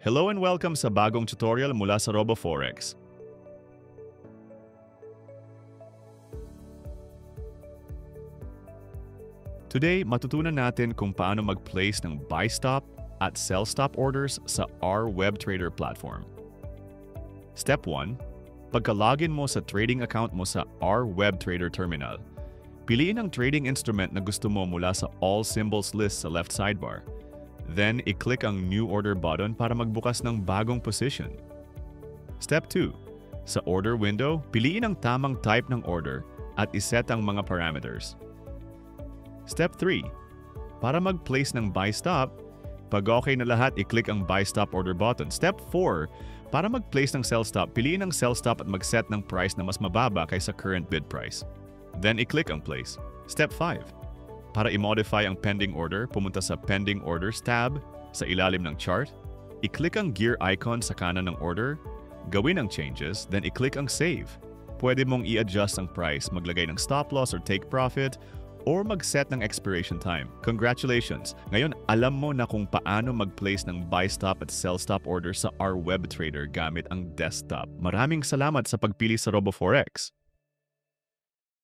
Hello and welcome sa bagong tutorial mula sa RoboForex. Today, matutunan natin kung paano mag-place ng buy stop at sell stop orders sa our WebTrader platform. Step 1. Pagka-login mo sa trading account mo sa our WebTrader terminal, piliin ang trading instrument na gusto mo mula sa All Symbols list sa left sidebar. Then, i-click ang New Order button para magbukas ng bagong position. Step 2. Sa order window, piliin ang tamang type ng order at iset ang mga parameters. Step 3. Para mag-place ng buy stop, pag okay na lahat, i-click ang buy stop order button. Step 4. Para mag-place ng sell stop, piliin ang sell stop at mag-set ng price na mas mababa kaysa current bid price. Then, i-click ang place. Step 5. Para i-modify ang pending order, pumunta sa Pending Orders tab sa ilalim ng chart, i-click ang gear icon sa kanan ng order, gawin ang changes, then i-click ang Save. Pwede mong i-adjust ang price, maglagay ng stop loss or take profit, or mag-set ng expiration time. Congratulations! Ngayon, alam mo na kung paano mag-place ng buy stop at sell stop order sa our WebTrader gamit ang desktop. Maraming salamat sa pagpili sa RoboForex!